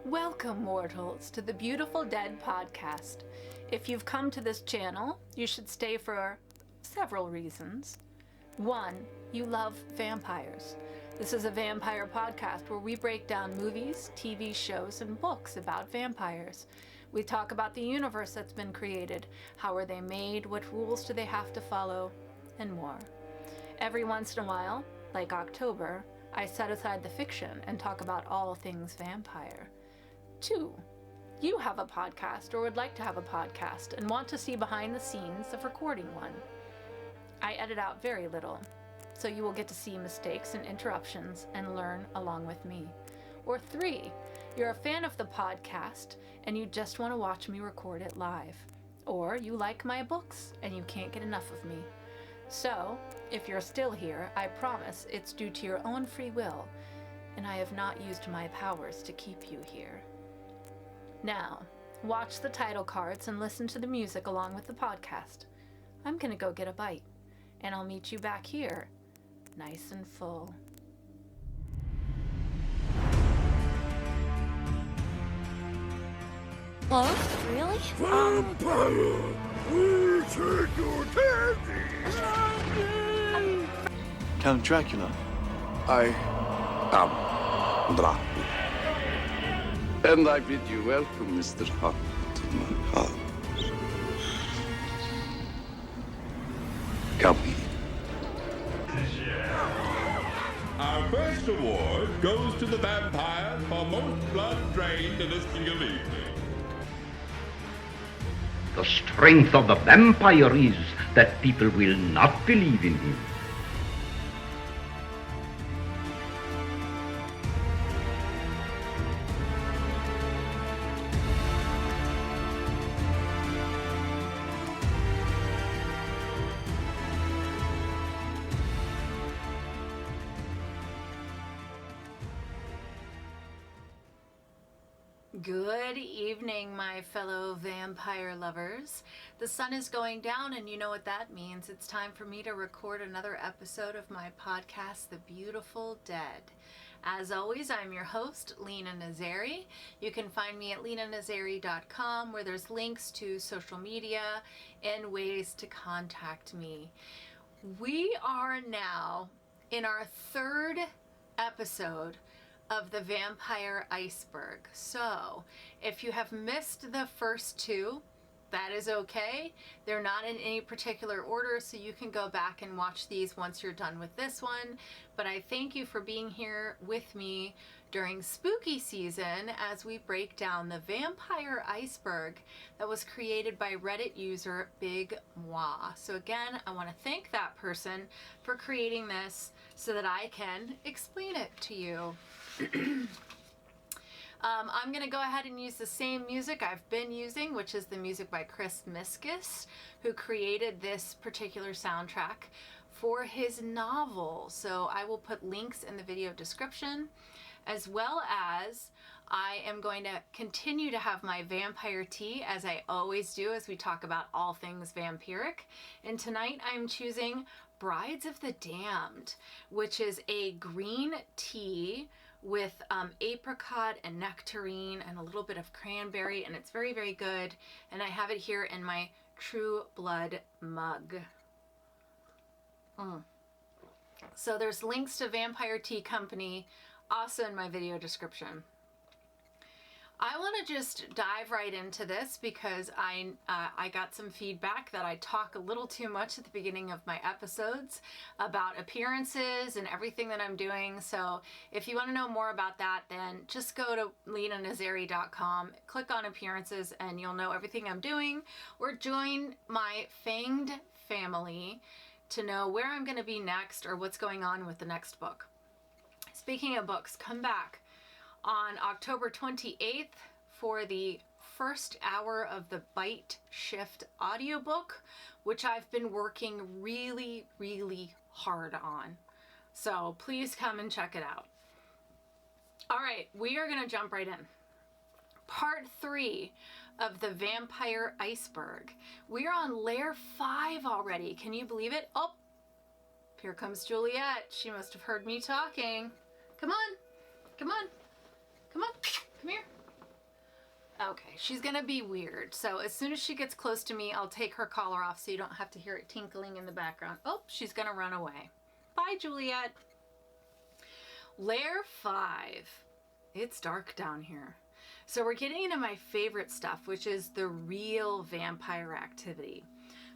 Welcome, mortals, to the Beautiful Dead podcast. If you've come to this channel, you should stay for several reasons. 1, you love vampires. This is a vampire podcast where we break down movies, TV shows, and books about vampires. We talk about the universe that's been created, how are they made, what rules do they have to follow, and more. Every once in a while, like October, I set aside the fiction and talk about all things vampire. 2, you have a podcast or would like to have a podcast and want to see behind the scenes of recording one. I edit out very little, so you will get to see mistakes and interruptions and learn along with me. Or 3, you're a fan of the podcast and you just want to watch me record it live. Or you like my books and you can't get enough of me. So, if you're still here, I promise it's due to your own free will, and I have not used my powers to keep you here. Now, watch the title cards and listen to the music along with the podcast. I'm gonna go get a bite, and I'll meet you back here, nice and full. Oh, really? Vampire! We take your candy! Count Dracula. I am Dracula. And I bid you welcome, Mr. Hunt, to my house. Come in. Our first award goes to the vampire for most blood drained in a single evening. The strength of the vampire is that people will not believe in him. Good evening, my fellow vampire lovers. The sun is going down, and you know what that means. It's time for me to record another episode of my podcast, The Beautiful Dead. As always, I'm your host, Lena Nazari. You can find me at lenanazari.com, where there's links to social media and ways to contact me. We are now in our third episode of the vampire Iceberg. So if you have missed the first 2, that is okay. They're not in any particular order, so you can go back and watch these once you're done with this one. But I thank you for being here with me during spooky season as we break down the vampire Iceberg that was created by Reddit user Big Moi. So again, I want to thank that person for creating this so that I can explain it to you. I'm going to go ahead and use the same music I've been using, which is the music by Chris Miskus, who created this particular soundtrack for his novel. So I will put links in the video description, as well as I am going to continue to have my vampire tea, as I always do, as we talk about all things vampiric. And tonight I'm choosing Brides of the Damned, which is a green tea with apricot and nectarine and a little bit of cranberry, and it's very, very good. And I have it here in my True Blood mug. So there's links to Vampire Tea Company also in my video description. I want to just dive right into this because I got some feedback that I talk a little too much at the beginning of my episodes about appearances and everything that I'm doing. So if you want to know more about that, then just go to lenanazari.com, click on appearances, and you'll know everything I'm doing. Or join my Fanged family to know where I'm going to be next or what's going on with the next book. Speaking of books, come back on October 28th for the first hour of the Bite Shift audiobook, which I've been working really, really hard on. So please come and check it out. All right, we are going to jump right in. Part 3 of the Vampire Iceberg. We are on layer 5 already. Can you believe it? Oh, here comes Juliet. She must have heard me talking. Come on. Come on. Come on. Come here. Okay, she's gonna be weird. So as soon as she gets close to me, I'll take her collar off so you don't have to hear it tinkling in the background. Oh, she's gonna run away. Bye, Juliet. Layer 5. It's dark down here. So we're getting into my favorite stuff, which is the real vampire activity.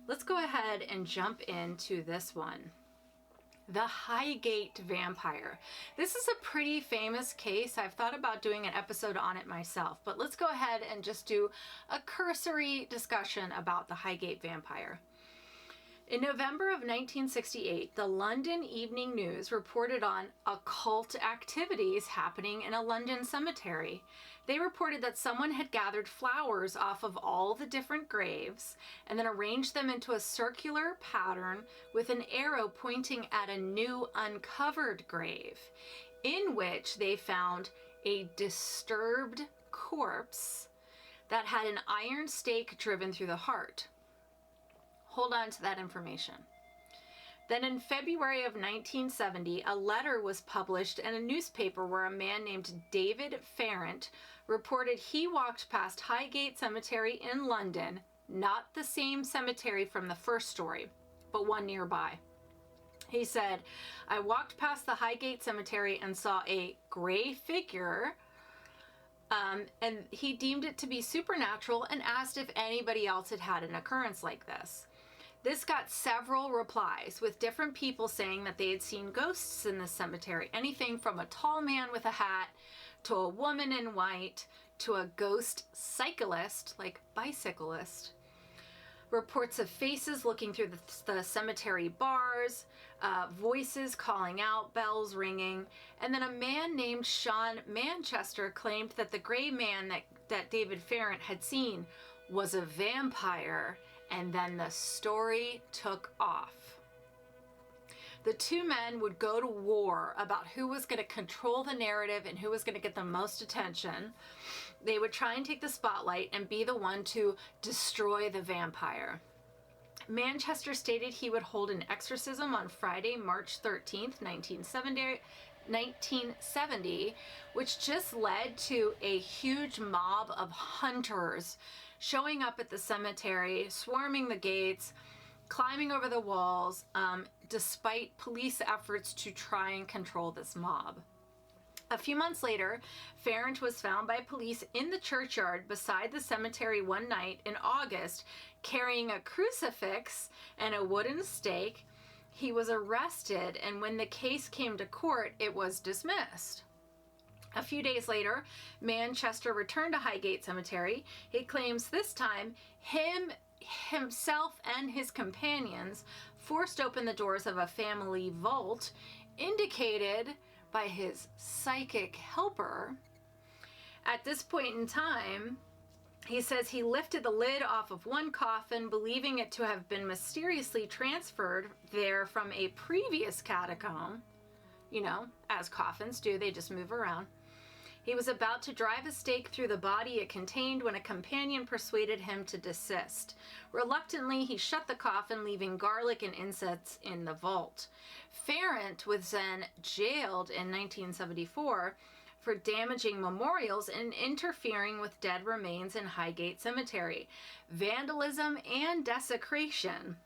Let's go ahead and jump into this one. The Highgate Vampire. This is a pretty famous case. I've thought about doing an episode on it myself, but let's go ahead and just do a cursory discussion about the Highgate Vampire. In November of 1968, the London Evening News reported on occult activities happening in a London cemetery. They reported that someone had gathered flowers off of all the different graves and then arranged them into a circular pattern with an arrow pointing at a new uncovered grave, in which they found a disturbed corpse that had an iron stake driven through the heart. Hold on to that information. Then in February of 1970, a letter was published in a newspaper where a man named David Farrant reported he walked past Highgate Cemetery in London, not the same cemetery from the first story, but one nearby. He said, "I walked past the Highgate Cemetery and saw a gray figure, and he deemed it to be supernatural and asked if anybody else had had an occurrence like this." This got several replies, with different people saying that they had seen ghosts in this cemetery. Anything from a tall man with a hat, to a woman in white, to a ghost cyclist, like bicyclist. Reports of faces looking through the cemetery bars, voices calling out, bells ringing. And then a man named Sean Manchester claimed that the gray man that David Farrant had seen was a vampire. And then the story took off. The two men would go to war about who was going to control the narrative and who was going to get the most attention. They would try and take the spotlight and be the one to destroy the vampire. Manchester stated he would hold an exorcism on Friday, March 13th, 1970, which just led to a huge mob of hunters showing up at the cemetery, swarming the gates, climbing over the walls, despite police efforts to try and control this mob. A few months later, Farrant was found by police in the churchyard beside the cemetery one night in August, carrying a crucifix and a wooden stake. He was arrested, and when the case came to court, it was dismissed. A few days later, Manchester returned to Highgate Cemetery. He claims this time himself and his companions forced open the doors of a family vault, indicated by his psychic helper. At this point in time, he says he lifted the lid off of one coffin, believing it to have been mysteriously transferred there from a previous catacomb. You know, as coffins do, they just move around. He was about to drive a stake through the body it contained when a companion persuaded him to desist. Reluctantly, he shut the coffin, leaving garlic and incense in the vault. Farrant was then jailed in 1974 for damaging memorials and interfering with dead remains in Highgate Cemetery, vandalism and desecration,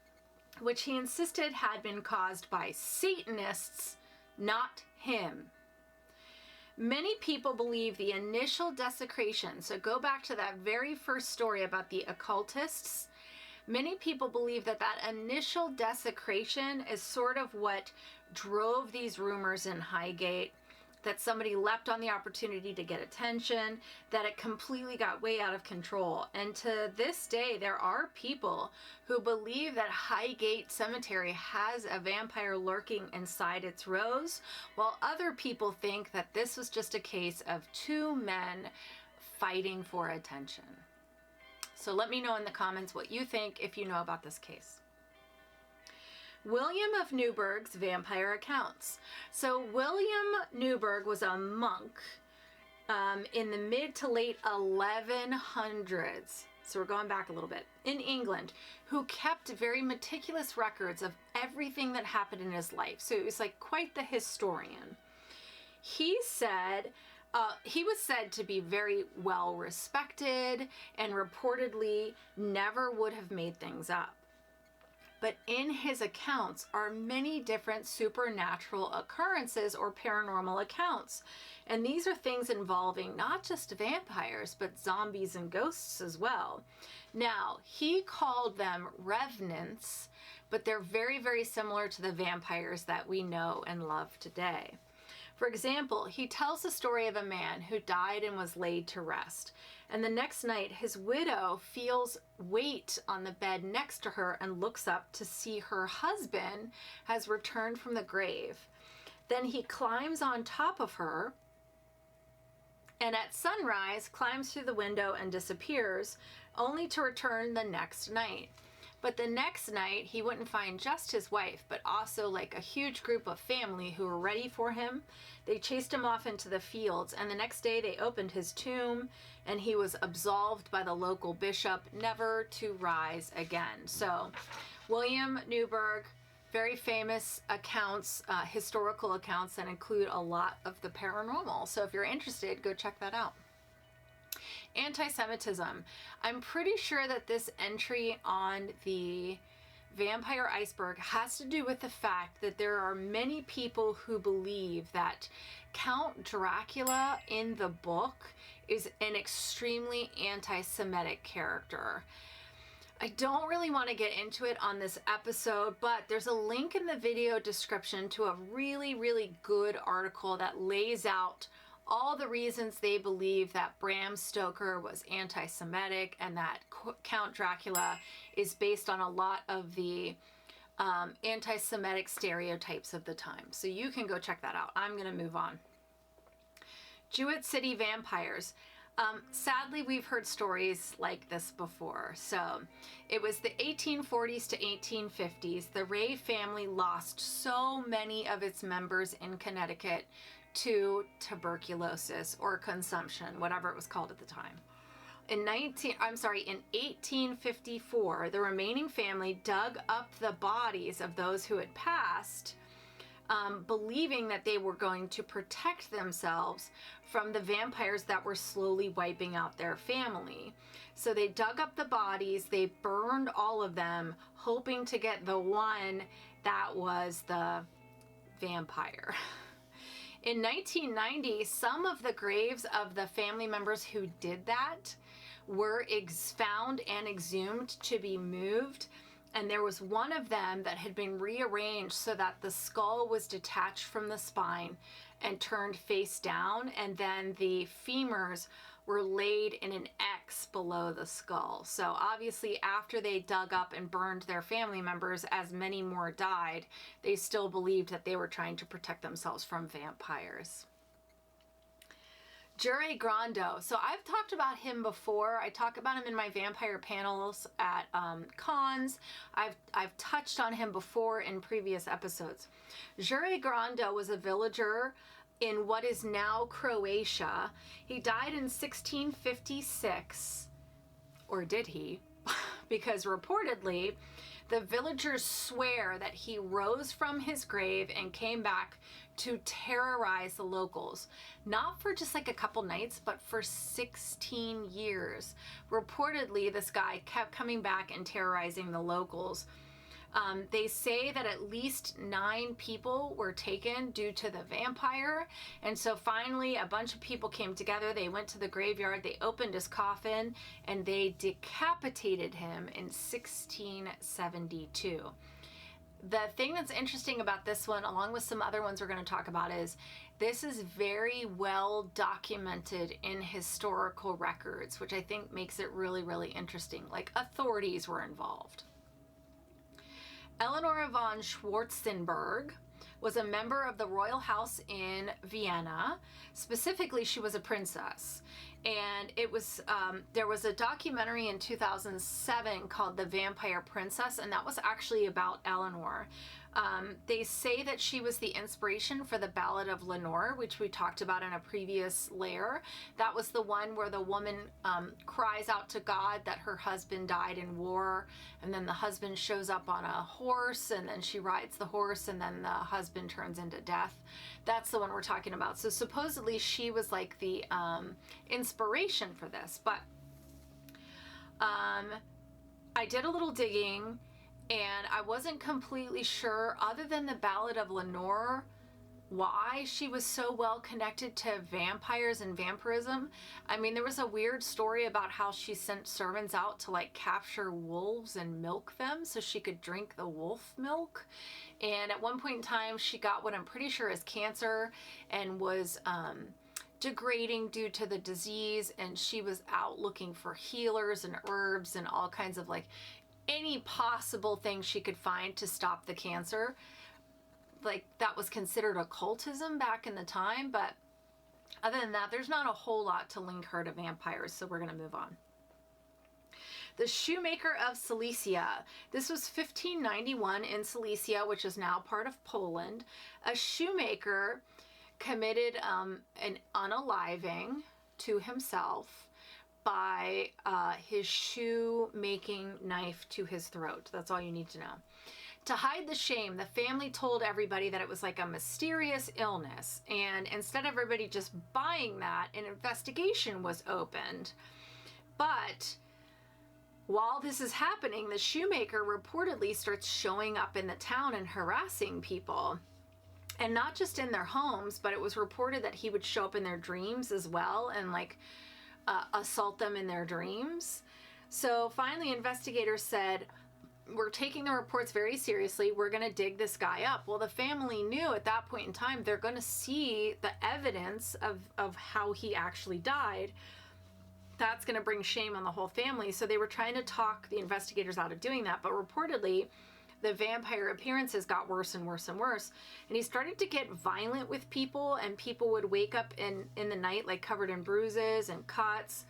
which he insisted had been caused by Satanists, not him. Many people believe the initial desecration, so go back to that very first story about the occultists. Many people believe that initial desecration is sort of what drove these rumors in Highgate, that somebody leapt on the opportunity to get attention, that it completely got way out of control. And to this day, there are people who believe that Highgate Cemetery has a vampire lurking inside its rows, while other people think that this was just a case of two men fighting for attention. So let me know in the comments what you think if you know about this case. William of Newburgh's vampire accounts. So William Newburgh was a monk in the mid to late 1100s. So we're going back a little bit. In England, who kept very meticulous records of everything that happened in his life. So it was like quite the historian. He said He was said to be very well respected and reportedly never would have made things up. But in his accounts are many different supernatural occurrences or paranormal accounts. And these are things involving not just vampires, but zombies and ghosts as well. Now, he called them revenants, but they're very, very similar to the vampires that we know and love today. For example, he tells the story of a man who died and was laid to rest. And the next night, his widow feels weight on the bed next to her and looks up to see her husband has returned from the grave. Then he climbs on top of her and at sunrise climbs through the window and disappears, only to return the next night. But the next night, he wouldn't find just his wife, but also like a huge group of family who were ready for him. They chased him off into the fields, and the next day they opened his tomb, and he was absolved by the local bishop, never to rise again. So, William Newburgh, very famous accounts, historical accounts that include a lot of the paranormal. So if you're interested, go check that out. Anti-Semitism. I'm pretty sure that this entry on the Vampire Iceberg has to do with the fact that there are many people who believe that Count Dracula in the book is an extremely anti-Semitic character. I don't really want to get into it on this episode, but there's a link in the video description to a really, really good article that lays out all the reasons they believe that Bram Stoker was anti-Semitic and that Count Dracula is based on a lot of the anti-Semitic stereotypes of the time. So you can go check that out. I'm going to move on. Jewett City vampires. Sadly, we've heard stories like this before. So it was the 1840s to 1850s. The Ray family lost so many of its members in Connecticut to tuberculosis or consumption, whatever it was called at the time. In 1854, the remaining family dug up the bodies of those who had passed, believing that they were going to protect themselves from the vampires that were slowly wiping out their family. So they dug up the bodies, they burned all of them, hoping to get the one that was the vampire. In 1990, some of the graves of the family members who did that were found and exhumed to be moved, and there was one of them that had been rearranged so that the skull was detached from the spine and turned face down, and then the femurs were laid in an X below the skull. So obviously after they dug up and burned their family members, as many more died, they still believed that they were trying to protect themselves from vampires. Jure Grando. So I've talked about him before. I talk about him in my vampire panels at cons. I've touched on him before in previous episodes. Jure Grando was a villager in what is now Croatia. He died in 1656, or did he? Because reportedly, the villagers swear that he rose from his grave and came back to terrorize the locals. Not for just like a couple nights, but for 16 years. Reportedly, this guy kept coming back and terrorizing the locals. They say that at least 9 people were taken due to the vampire. And so finally, a bunch of people came together. They went to the graveyard, they opened his coffin, and they decapitated him in 1672. The thing that's interesting about this one, along with some other ones we're going to talk about, is this is very well documented in historical records, which I think makes it really, really interesting. Like, authorities were involved. Eleanor von Schwarzenberg was a member of the royal house in Vienna. Specifically, she was a princess. And it was, there was a documentary in 2007 called The Vampire Princess, and that was actually about Eleanor. They say that she was the inspiration for the Ballad of Lenore, which we talked about in a previous layer. That was the one where the woman cries out to God that her husband died in war, and then the husband shows up on a horse, and then she rides the horse, and then the husband turns into death. That's the one we're talking about. So supposedly she was like the inspiration for this. But I did a little digging, and I wasn't completely sure, other than the Ballad of Lenore, why she was so well connected to vampires and vampirism. I mean, there was a weird story about how she sent servants out to like capture wolves and milk them so she could drink the wolf milk. And at one point in time, she got what I'm pretty sure is cancer and was degrading due to the disease. And she was out looking for healers and herbs and all kinds of like any possible thing she could find to stop the cancer. Like, that was considered occultism back in the time, but other than that, there's not a whole lot to link her to vampires, so we're going to move on. The Shoemaker of Silesia. This was 1591 in Silesia, which is now part of Poland. A shoemaker committed an unaliving to himself by his shoe-making knife to his throat. That's all you need to know. To hide the shame, the family told everybody that it was like a mysterious illness. And instead of everybody just buying that, an investigation was opened. But while this is happening, the shoemaker reportedly starts showing up in the town and harassing people. And not just in their homes, but it was reported that he would show up in their dreams as well and like assault them in their dreams. So finally, investigators said, we're taking the reports very seriously. We're going to dig this guy up. Well, the family knew at that point in time they're going to see the evidence of how he actually died. That's going to bring shame on the whole family. So they were trying to talk the investigators out of doing that. But reportedly, the vampire appearances got worse and worse and worse. And he started to get violent with people, and people would wake up in the night like covered in bruises and cuts.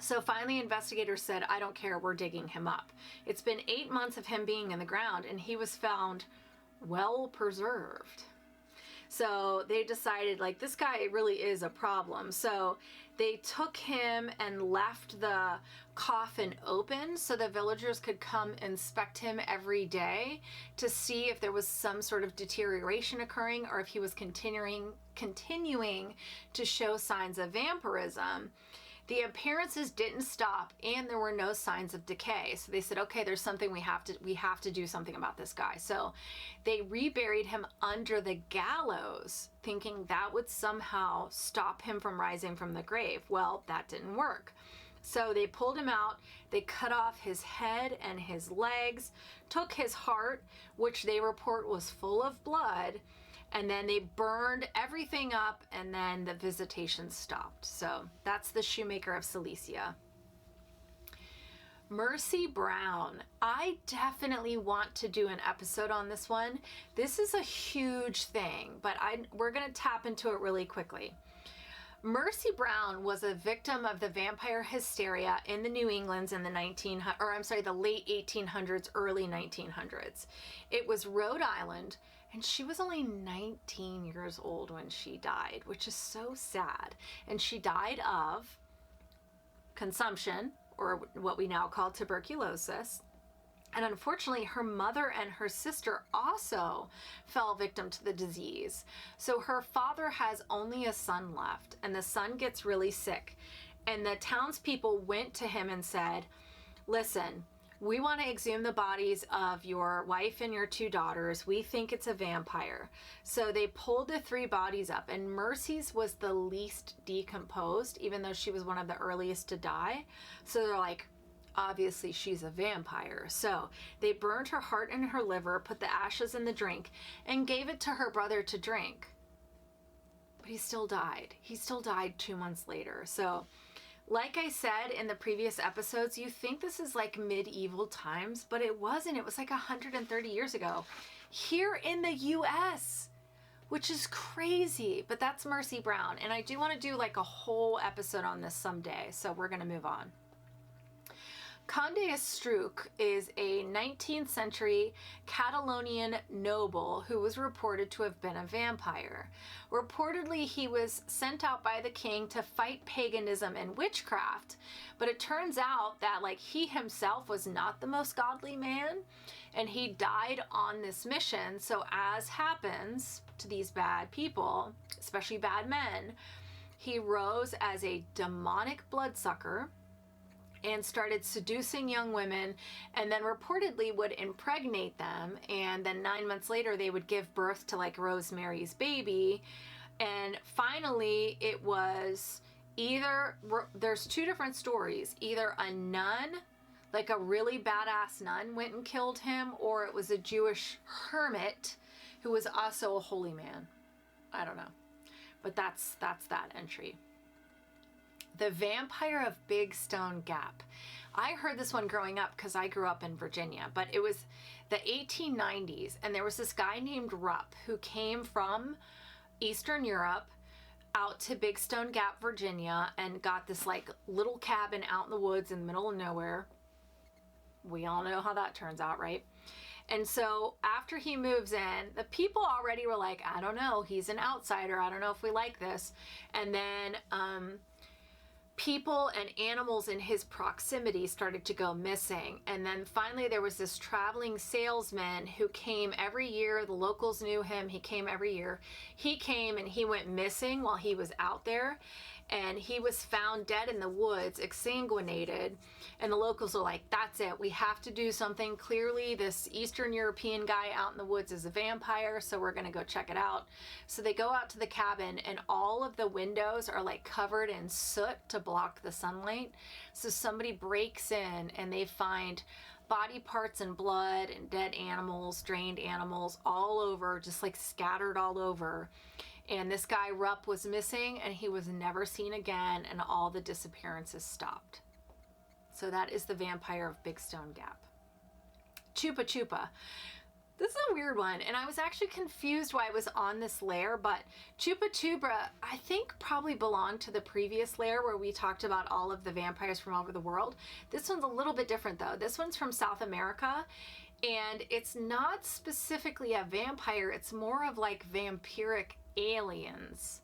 So finally, investigators said, I don't care, we're digging him up. It's been 8 months of him being in the ground, and he was found well preserved. So they decided, like, this guy really is a problem. So they took him and left the coffin open so the villagers could come inspect him every day to see if there was some sort of deterioration occurring or if he was continuing to show signs of vampirism. The appearances didn't stop, and there were no signs of decay. So they said, okay, there's something we have to do something about this guy. So they reburied him under the gallows, thinking that would somehow stop him from rising from the grave. Well, that didn't work. So they pulled him out, they cut off his head and his legs, took his heart, which they report was full of blood, and then they burned everything up, and then the visitation stopped. So that's the Shoemaker of Silesia. Mercy Brown. I definitely want to do an episode on this one. This is a huge thing, but we're going to tap into it really quickly. Mercy Brown was a victim of the vampire hysteria in the New Englands in the the late 1800s, early 1900s. It was Rhode Island, and she was only 19 years old when she died, which is so sad. And she died of consumption, or what we now call tuberculosis. And unfortunately, her mother and her sister also fell victim to the disease. So her father has only a son left, and the son gets really sick. And the townspeople went to him and said, listen, we want to exhume the bodies of your wife and your 2 daughters. We think it's a vampire. So they pulled the 3 bodies up, and Mercy's was the least decomposed, even though she was one of the earliest to die. So they're like, obviously she's a vampire. So they burned her heart and her liver, put the ashes in the drink, and gave it to her brother to drink. But he still died. He still died 2 months later. So like I said in the previous episodes, you think this is like medieval times, but it wasn't. It was like 130 years ago. Here in the US, which is crazy, but that's Mercy Brown. And I do want to do like a whole episode on this someday, so we're going to move on. Conde Estruc is a 19th century Catalonian noble who was reported to have been a vampire. Reportedly, he was sent out by the king to fight paganism and witchcraft, but it turns out that like he himself was not the most godly man, and he died on this mission. So as happens to these bad people, especially bad men, he rose as a demonic bloodsucker and started seducing young women, and then reportedly would impregnate them, and then 9 months later they would give birth to like Rosemary's Baby. And finally it was either, there's two different stories, either a nun, like a really badass nun, went and killed him, or it was a Jewish hermit who was also a holy man. I don't know, but that's that entry. The Vampire of Big Stone Gap. I heard this one growing up because I grew up in Virginia, but it was the 1890s, and there was this guy named Rupp who came from Eastern Europe out to Big Stone Gap, Virginia, and got this like little cabin out in the woods in the middle of nowhere. We all know how that turns out, right? And so after he moves in, the people already were like, I don't know, he's an outsider. I don't know if we like this. And then people and animals in his proximity started to go missing. And then finally there was this traveling salesman who came every year. The locals knew him. He came every year. He came and he went missing while he was out there. And he was found dead in the woods, exsanguinated. And the locals are like, that's it. We have to do something. Clearly, this Eastern European guy out in the woods is a vampire, so we're going to go check it out. So they go out to the cabin, and all of the windows are like covered in soot to block the sunlight. So somebody breaks in, and they find body parts and blood and dead animals, drained animals all over, just like scattered all over. And this guy, Rupp, was missing, and he was never seen again, and all the disappearances stopped. So that is the Vampire of Big Stone Gap. Chupa Chupa. This is a weird one, and I was actually confused why it was on this layer, but Chupa Chupa, I think, probably belonged to the previous layer where we talked about all of the vampires from all over the world. This one's a little bit different, though. This one's from South America, and it's not specifically a vampire. It's more of like vampiric aliens,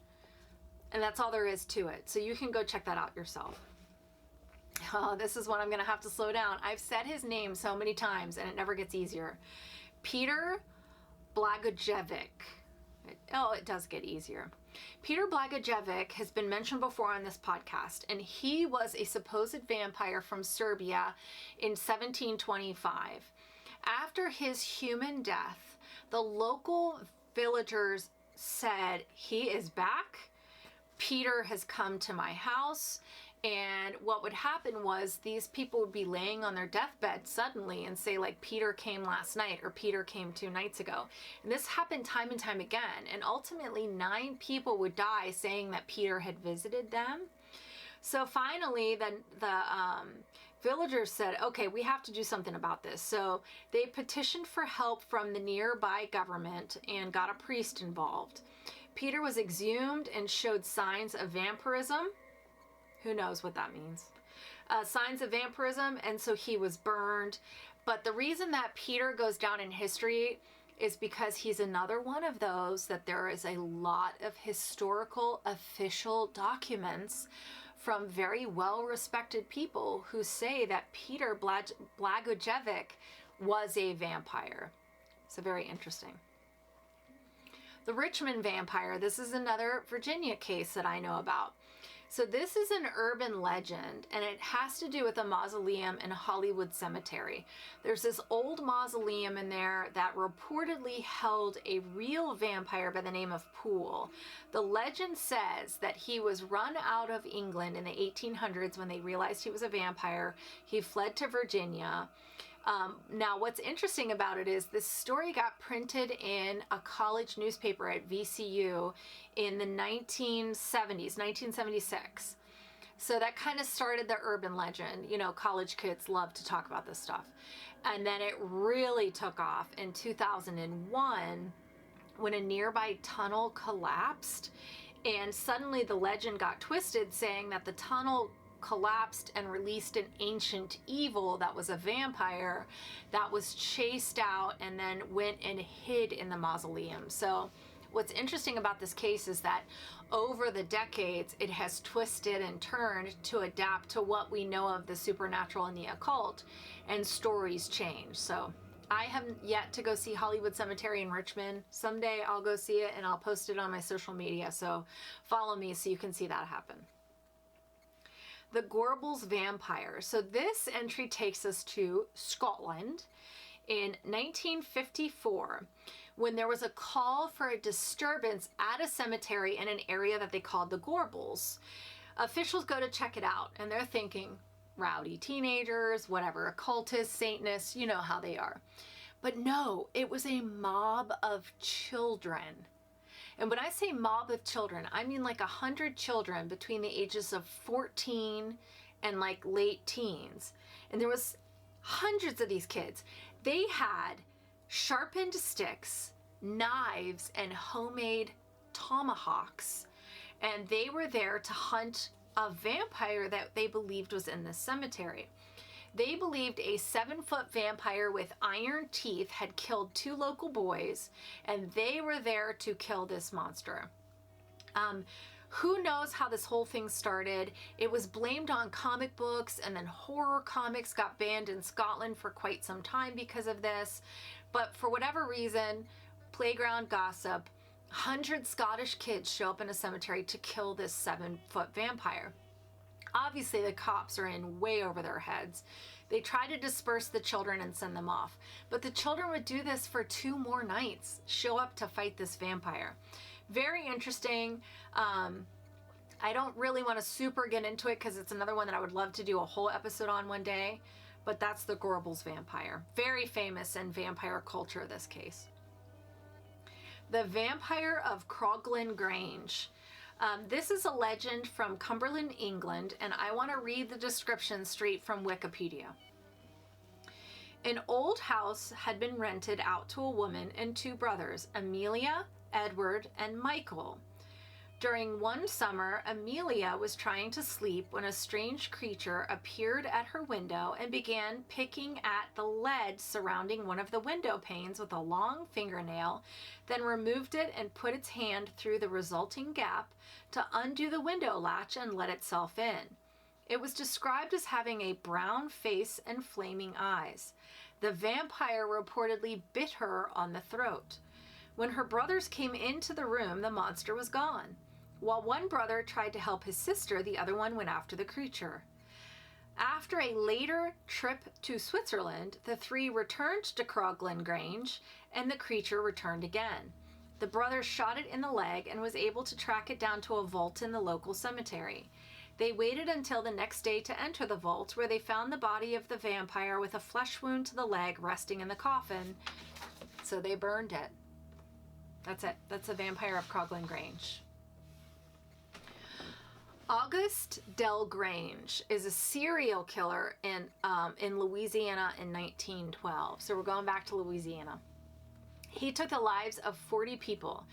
and that's all there is to it. So you can go check that out yourself. Oh, this is one I'm gonna have to slow down. I've said his name so many times and it never gets easier. Peter Blagojevic. It does get easier. Peter Blagojevic has been mentioned before on this podcast, and he was a supposed vampire from Serbia in 1725. After his human death, the local villagers said, he is back. Peter has come to my house. And what would happen was these people would be laying on their deathbed suddenly and say like, Peter came last night, or Peter came 2 nights ago. And this happened time and time again. And ultimately 9 people would die saying that Peter had visited them. So finally the villagers said, okay, we have to do something about this. So they petitioned for help from the nearby government and got a priest involved. Peter was exhumed and showed signs of vampirism. Who knows what that means? Signs of vampirism, and so he was burned. But the reason that Peter goes down in history is because he's another one of those that there is a lot of historical official documents from very well-respected people who say that Peter Blagojevic was a vampire. So very interesting. The Richmond vampire. This is another Virginia case that I know about. So this is an urban legend, and it has to do with a mausoleum in Hollywood Cemetery. There's this old mausoleum in there that reportedly held a real vampire by the name of Poole. The legend says that he was run out of England in the 1800s when they realized he was a vampire. He fled to Virginia. Now, what's interesting about it is this story got printed in a college newspaper at VCU in the 1970s, 1976. So that kind of started the urban legend. You know, college kids love to talk about this stuff. And then it really took off in 2001 when a nearby tunnel collapsed, and suddenly the legend got twisted, saying that the tunnel collapsed and released an ancient evil that was a vampire that was chased out and then went and hid in the mausoleum. So what's interesting about this case is that over the decades, it has twisted and turned to adapt to what we know of the supernatural and the occult, and stories change. So I haven't yet to go see Hollywood Cemetery in Richmond. Someday I'll go see it and I'll post it on my social media. So follow me so you can see that happen. The Gorbals Vampire. So this entry takes us to Scotland in 1954, when there was a call for a disturbance at a cemetery in an area that they called the Gorbals. Officials go to check it out, and they're thinking, rowdy teenagers, whatever, occultists, Satanists, you know how they are. But no, it was a mob of children. And when I say mob of children, I mean like 100 children between the ages of 14 and like late teens. And there was hundreds of these kids. They had sharpened sticks, knives, and homemade tomahawks. And they were there to hunt a vampire that they believed was in this cemetery. They believed a 7-foot vampire with iron teeth had killed 2 local boys, and they were there to kill this monster. Who knows how this whole thing started? It was blamed on comic books, and then horror comics got banned in Scotland for quite some time because of this. But for whatever reason, playground gossip, 100 Scottish kids show up in a cemetery to kill this 7-foot vampire. Obviously, the cops are in way over their heads. They try to disperse the children and send them off. But the children would do this for 2 more nights, show up to fight this vampire. Very interesting. I don't really want to super get into it because it's another one that I would love to do a whole episode on one day. But that's the Gorbals vampire. Very famous in vampire culture, this case. The Vampire of Croglan Grange. This is a legend from Cumberland, England, and I want to read the description straight from Wikipedia. An old house had been rented out to a woman and 2 brothers, Amelia, Edward, and Michael. During one summer, Amelia was trying to sleep when a strange creature appeared at her window and began picking at the lead surrounding one of the window panes with a long fingernail, then removed it and put its hand through the resulting gap to undo the window latch and let itself in. It was described as having a brown face and flaming eyes. The vampire reportedly bit her on the throat. When her brothers came into the room, the monster was gone. While one brother tried to help his sister, the other one went after the creature. After a later trip to Switzerland, the 3 returned to Croglan Grange, and the creature returned again. The brother shot it in the leg and was able to track it down to a vault in the local cemetery. They waited until the next day to enter the vault, where they found the body of the vampire with a flesh wound to the leg resting in the coffin, so they burned it. That's it. That's the Vampire of Croglan Grange. Auguste Delgrange is a serial killer in Louisiana in 1912. So we're going back to Louisiana. He took the lives of 40 people.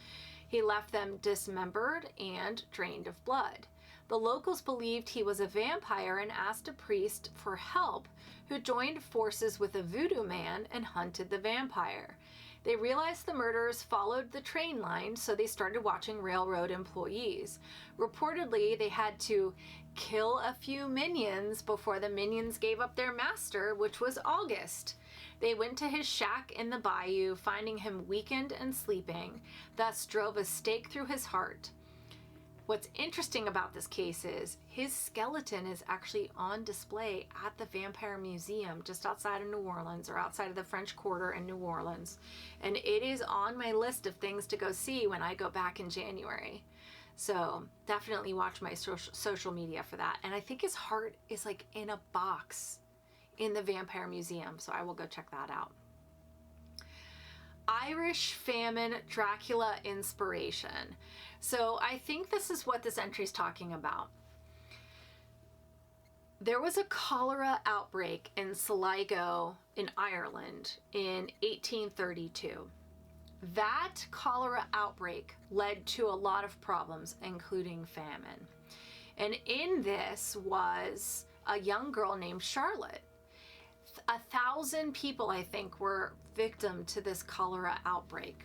He left them dismembered and drained of blood. The locals believed he was a vampire and asked a priest for help, who joined forces with a voodoo man and hunted the vampire. They realized the murderers followed the train line, so they started watching railroad employees. Reportedly, they had to kill a few minions before the minions gave up their master, which was August. They went to his shack in the bayou, finding him weakened and sleeping, thus drove a stake through his heart. What's interesting about this case is his skeleton is actually on display at the Vampire Museum just outside of New Orleans, or outside of the French Quarter in New Orleans. And it is on my list of things to go see when I go back in January. So definitely watch my social media for that. And I think his heart is like in a box in the Vampire Museum, so I will go check that out. Irish famine Dracula inspiration. So I think this is what this entry is talking about. There was a cholera outbreak in Sligo in Ireland in 1832. That cholera outbreak led to a lot of problems, including famine. And in this was a young girl named Charlotte. 1,000 people, I think, were victim to this cholera outbreak.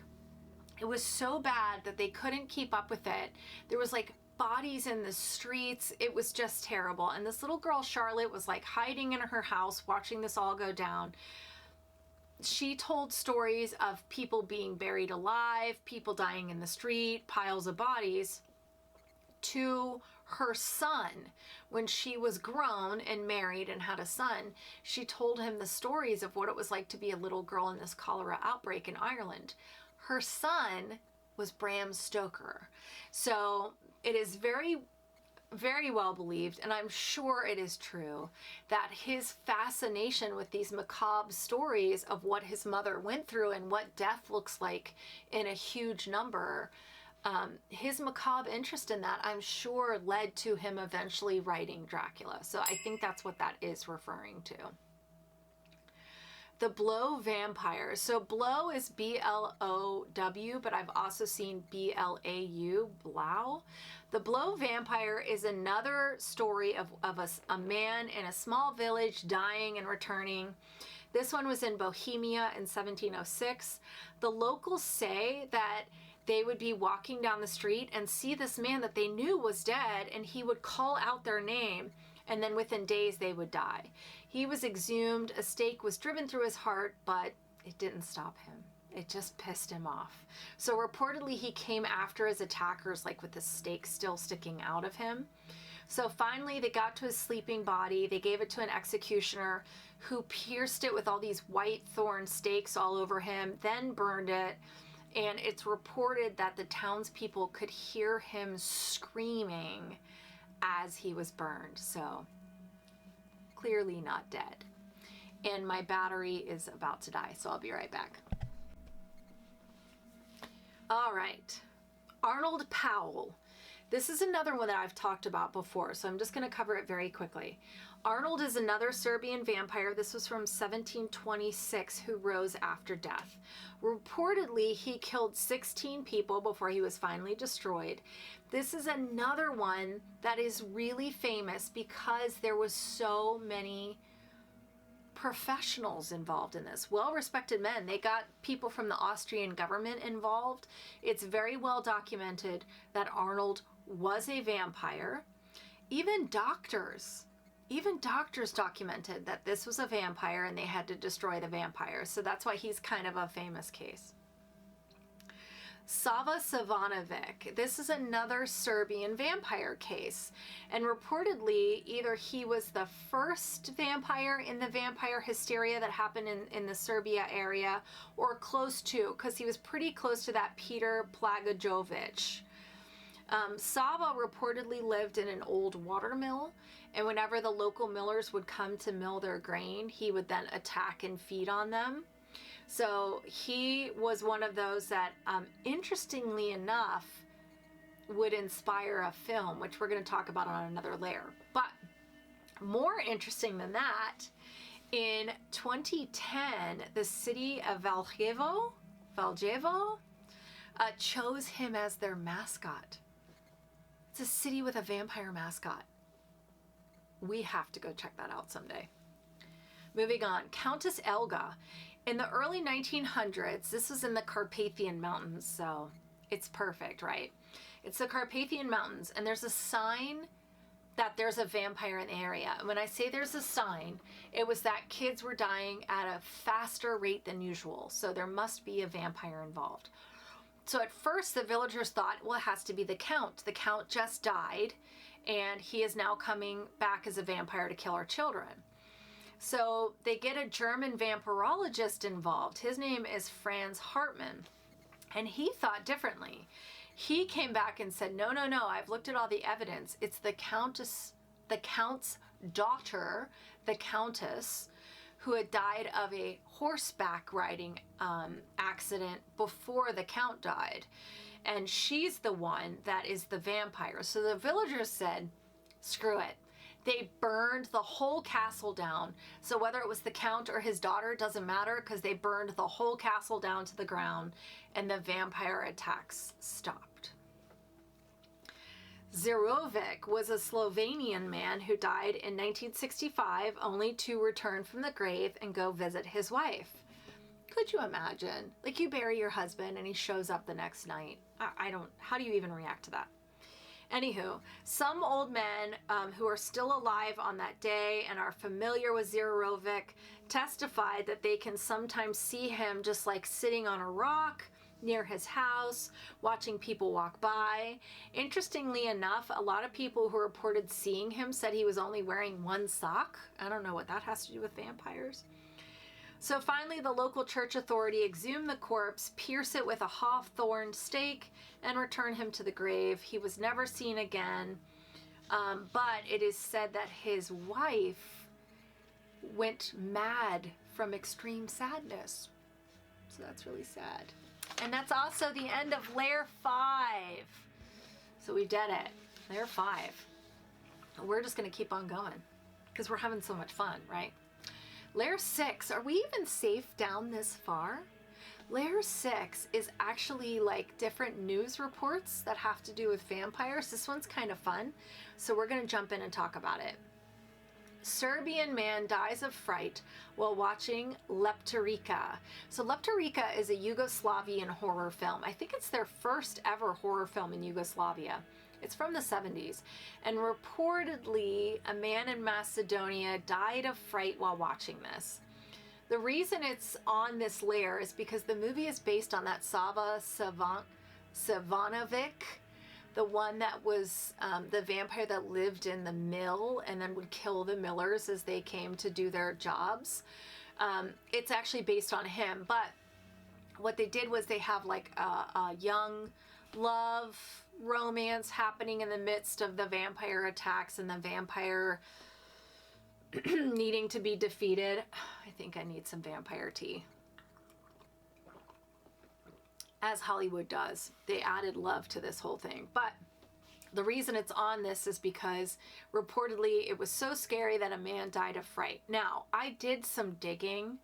It was so bad that they couldn't keep up with it. There was like bodies in the streets. It was just terrible. And this little girl, Charlotte, was like hiding in her house, watching this all go down. She told stories of people being buried alive, people dying in the street, piles of bodies, to her son. When she was grown and married and had a son, she told him the stories of what it was like to be a little girl in this cholera outbreak in Ireland. Her son was Bram Stoker. So it is very, very well believed, and I'm sure it is true, that his fascination with these macabre stories of what his mother went through and what death looks like in a huge number, his macabre interest in that, I'm sure, led to him eventually writing Dracula. So I think that's what that is referring to. The Blow vampires. So Blow is B-L-O-W, but I've also seen B-L-A-U, Blau. The Blow vampire is another story of a man in a small village dying and returning. This one was in Bohemia in 1706. The locals say that they would be walking down the street and see this man that they knew was dead, and he would call out their name, and then within days they would die. He was exhumed, a stake was driven through his heart, but it didn't stop him. It just pissed him off. So reportedly he came after his attackers like with the stake still sticking out of him. So finally they got to his sleeping body, they gave it to an executioner who pierced it with all these white thorn stakes all over him, then burned it. And it's reported that the townspeople could hear him screaming as he was burned. So clearly not dead. And my battery is about to die, so I'll be right back. All right, Arnold Powell. This is another one that I've talked about before, so I'm just going to cover it very quickly. Arnold is another Serbian vampire. This was from 1726, who rose after death. Reportedly, he killed 16 people before he was finally destroyed. This is another one that is really famous because there was so many professionals involved in this. Well-respected men. They got people from the Austrian government involved. It's very well documented that Arnold was a vampire. Even doctors documented that this was a vampire and they had to destroy the vampire. So that's why he's kind of a famous case. Sava Savanovic. This is another Serbian vampire case. And reportedly, either he was the first vampire in the vampire hysteria that happened in the Serbia area, or close to, because he was pretty close to that Peter Plagojovic. Sava reportedly lived in an old water mill, and whenever the local millers would come to mill their grain, he would then attack and feed on them. So he was one of those that, interestingly enough, would inspire a film, which we're going to talk about on another layer. But more interesting than that, in 2010, the city of Valjevo chose him as their mascot. It's a city with a vampire mascot. We have to go check that out someday. Moving on, Countess Elga. In the early 1900s, this was in the Carpathian Mountains, so it's perfect, right? It's the Carpathian Mountains, and there's a sign that there's a vampire in the area. And when I say there's a sign, it was that kids were dying at a faster rate than usual, so there must be a vampire involved. So at first, the villagers thought, well, it has to be the Count. The Count just died, and he is now coming back as a vampire to kill our children. So they get a German vampirologist involved. His name is Franz Hartmann, and he thought differently. He came back and said, no, I've looked at all the evidence. It's the Count's daughter, the Countess, who had died of a horseback riding accident before the Count died. And she's the one that is the vampire. So the villagers said, screw it. They burned the whole castle down. So whether it was the Count or his daughter, doesn't matter, because they burned the whole castle down to the ground and the vampire attacks stopped. Zerovic was a Slovenian man who died in 1965, only to return from the grave and go visit his wife. Could you imagine? Like, you bury your husband and he shows up the next night. I don't, how do you even react to that? Anywho, some old men who are still alive on that day and are familiar with Zerovic testified that they can sometimes see him just like sitting on a rock near his house, watching people walk by. Interestingly enough, a lot of people who reported seeing him said he was only wearing one sock. I don't know what that has to do with vampires. So finally, the local church authority exhumed the corpse, pierce it with a hawthorn stake, and return him to the grave. He was never seen again, but it is said that his wife went mad from extreme sadness. So that's really sad. And that's also the end of Layer 5. So we did it. Layer 5. We're just going to keep on going because we're having so much fun, right? Layer 6. Are we even safe down this far? Layer 6 is actually like different news reports that have to do with vampires. This one's kind of fun. So we're going to jump in and talk about it. Serbian man dies of fright while watching Leptirica. So Leptirica is a Yugoslavian horror film. I think it's their first ever horror film in Yugoslavia. It's from the 70s. And reportedly, a man in Macedonia died of fright while watching this. The reason it's on this layer is because the movie is based on that Sava Savanovic, the one that was the vampire that lived in the mill and then would kill the millers as they came to do their jobs. It's actually based on him, but what they did was they have like a young love romance happening in the midst of the vampire attacks and the vampire needing to be defeated. I think I need some vampire tea. As Hollywood does. They added love to this whole thing. But the reason it's on this is because reportedly it was so scary that a man died of fright. Now, I did some digging.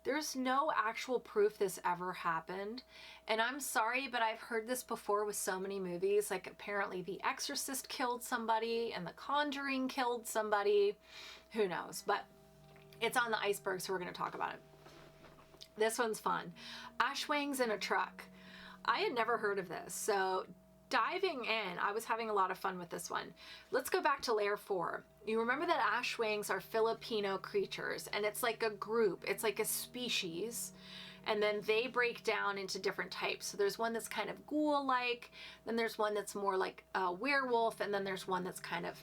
There's no actual proof this ever happened. And I'm sorry, but I've heard this before with so many movies. Like apparently The Exorcist killed somebody and The Conjuring killed somebody. Who knows? But it's on the Iceberg, so we're going to talk about it. This one's fun. Ashwangs in a truck. I had never heard of this, so diving in, I was having a lot of fun with this one. Let's go back to Layer 4. You remember that ashwangs are Filipino creatures, and it's like a group, it's like a species, and then they break down into different types. So there's one that's kind of ghoul-like, then there's one that's more like a werewolf, and then there's one that's kind of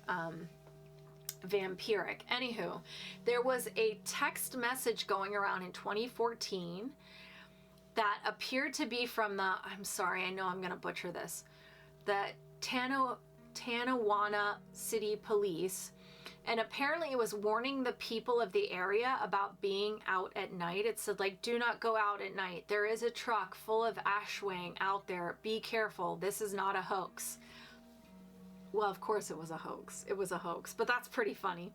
vampiric. Anywho, there was a text message going around in 2014 that appeared to be from the, I'm sorry, I know I'm going to butcher this, the Tanawana City Police. And apparently it was warning the people of the area about being out at night. It said like, do not go out at night. There is a truck full of ashwang out there. Be careful. This is not a hoax. Well, of course it was a hoax. It was a hoax, but that's pretty funny.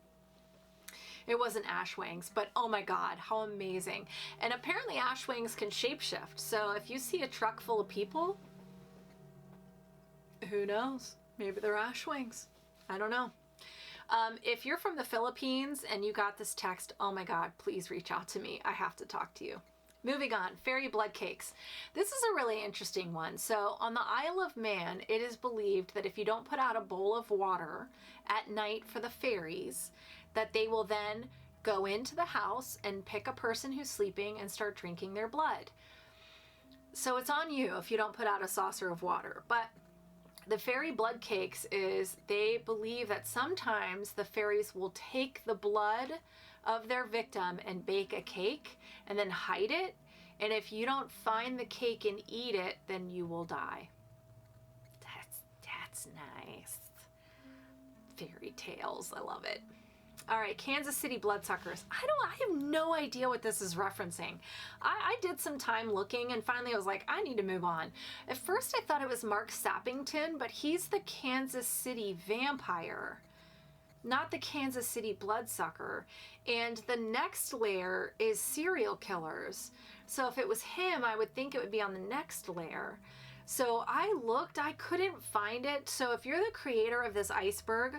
It wasn't ashwangs, but oh my God, how amazing. And apparently ashwangs can shapeshift. So if you see a truck full of people, who knows? Maybe they're ashwangs. I don't know. If you're from the Philippines and you got this text, oh my God, please reach out to me. I have to talk to you. Moving on, fairy blood cakes. This is a really interesting one. So on the Isle of Man, it is believed that if you don't put out a bowl of water at night for the fairies, that they will then go into the house and pick a person who's sleeping and start drinking their blood. So it's on you if you don't put out a saucer of water. But the fairy blood cakes is they believe that sometimes the fairies will take the blood of their victim and bake a cake and then hide it. And if you don't find the cake and eat it, then you will die. That's nice. Fairy tales. I love it. All right, Kansas City bloodsuckers. I have no idea what this is referencing. I did some time looking and finally I was like, I need to move on. At first I thought it was Mark Sappington, but he's the Kansas City vampire. not the Kansas City bloodsucker. And the next layer is serial killers. So if it was him, I would think it would be on the next layer. So I looked, I couldn't find it. So if you're the creator of this Iceberg,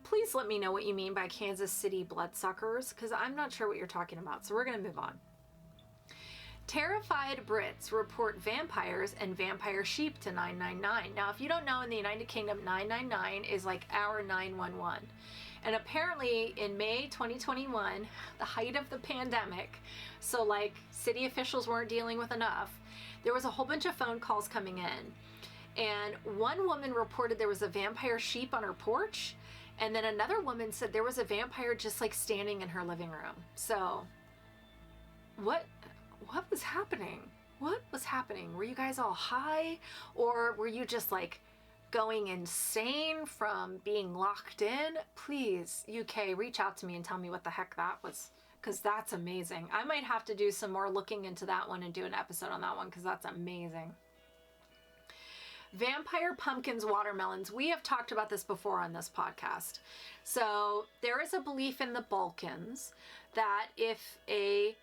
please let me know what you mean by Kansas City bloodsuckers, because I'm not sure what you're talking about. So we're going to move on. Terrified Brits report vampires and vampire sheep to 999. Now, if you don't know, in the United Kingdom, 999 is like our 911. And apparently in May 2021, the height of the pandemic, so like city officials weren't dealing with enough, there was a whole bunch of phone calls coming in. And one woman reported there was a vampire sheep on her porch. And then another woman said there was a vampire just like standing in her living room. So what was happening? What was happening? Were you guys all high? Or were you just like going insane from being locked in? Please, UK, reach out to me and tell me what the heck that was, because that's amazing. I might have to do some more looking into that one and do an episode on that one, because that's amazing. Vampire pumpkins, watermelons. We have talked about this before on this podcast. So there is a belief in the Balkans that if a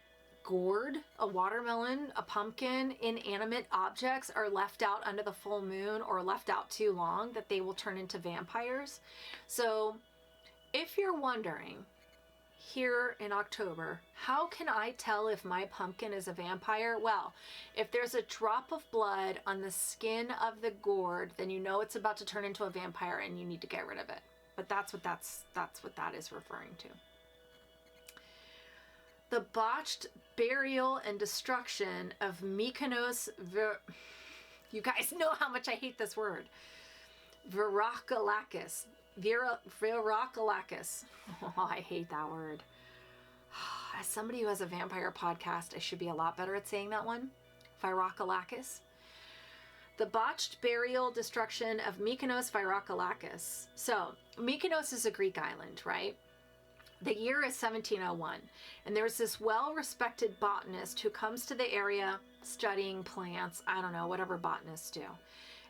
gourd, a watermelon, a pumpkin, inanimate objects are left out under the full moon or left out too long, that they will turn into vampires. So if you're wondering, here in October, how can I tell if my pumpkin is a vampire? Well, if there's a drop of blood on the skin of the gourd, then you know it's about to turn into a vampire and you need to get rid of it. But that's what that is referring to. The botched burial and destruction of Mykonos. You guys know how much I hate this word. Virakalakis. Virakalakis. Oh, I hate that word. As somebody who has a vampire podcast, I should be a lot better at saying that one. Virakalakis. The botched burial destruction of Mykonos Virakalakis. So, Mykonos is a Greek island, right? The year is 1701, and there's this well-respected botanist who comes to the area studying plants, I don't know, whatever botanists do.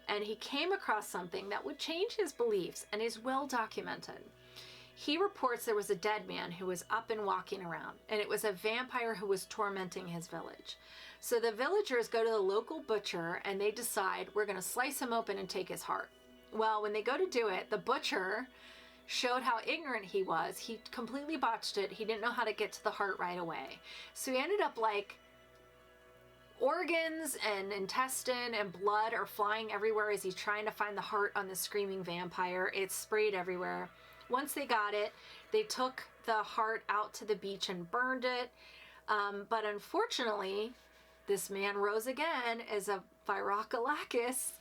And he came across something that would change his beliefs and is well documented. He reports there was a dead man who was up and walking around, and it was a vampire who was tormenting his village. So the villagers go to the local butcher and they decide, we're going to slice him open and take his heart. Well, when they go to do it, the butcher showed how ignorant he was. He completely botched it. He didn't know how to get to the heart right away. So he ended up like organs and intestine and blood are flying everywhere as he's trying to find the heart on the screaming vampire. It's sprayed everywhere. Once they got it, they took the heart out to the beach and burned it. But unfortunately, this man rose again as a Virakalakis.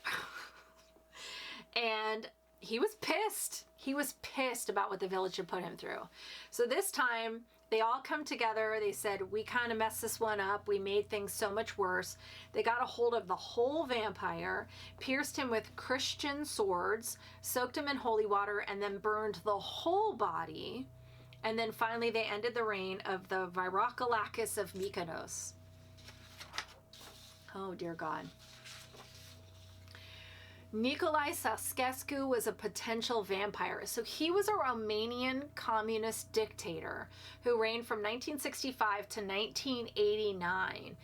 And he was pissed. He was pissed about what the village had put him through. So this time, they all come together. They said, we kind of messed this one up. We made things so much worse. They got a hold of the whole vampire, pierced him with Christian swords, soaked him in holy water, and then burned the whole body. And then finally, they ended the reign of the Virakalakis of Mykonos. Oh, dear God. Nicolae Ceausescu was a potential vampire. So he was a Romanian communist dictator who reigned from 1965 to 1989.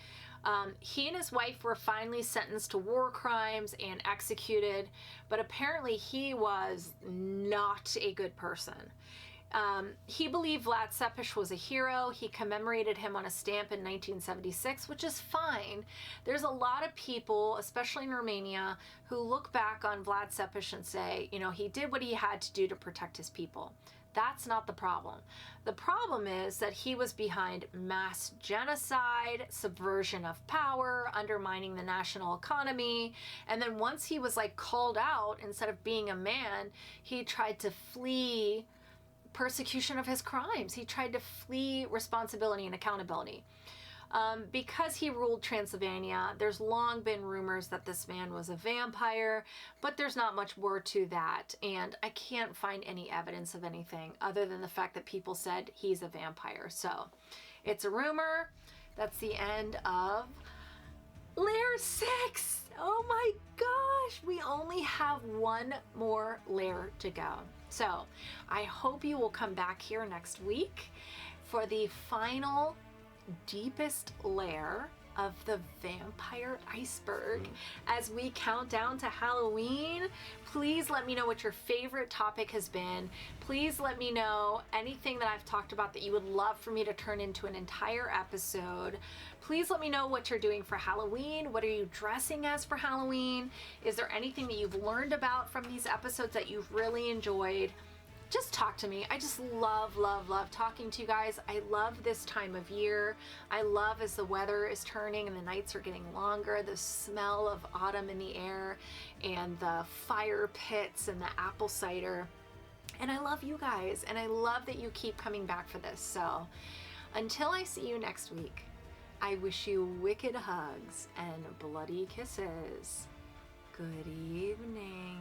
He and his wife were finally sentenced to war crimes and executed, but apparently he was not a good person. He believed Vlad Tepes was a hero. He commemorated him on a stamp in 1976, which is fine. There's a lot of people, especially in Romania, who look back on Vlad Tepes and say, you know, he did what he had to do to protect his people. That's not the problem. The problem is that he was behind mass genocide, subversion of power, undermining the national economy. And then once he was like called out, instead of being a man, he tried to flee persecution of his crimes. He tried to flee responsibility and accountability. Because he ruled Transylvania, there's long been rumors that this man was a vampire, but there's not much more to that. And I can't find any evidence of anything other than the fact that people said he's a vampire. So it's a rumor. That's the end of Layer 6. Oh my gosh, we only have one more layer to go. So I hope you will come back here next week for the final, deepest layer of the vampire iceberg. As we count down to Halloween, please let me know what your favorite topic has been. Please let me know anything that I've talked about that you would love for me to turn into an entire episode. Please let me know what you're doing for Halloween. What are you dressing as for Halloween? Is there anything that you've learned about from these episodes that you've really enjoyed? Just talk to me. I just love talking to you guys. I love this time of year. I love as the weather is turning and the nights are getting longer, the smell of autumn in the air and the fire pits and the apple cider. And I love you guys, and I love that you keep coming back for this. So until I see you next week, I wish you wicked hugs and bloody kisses. Good evening.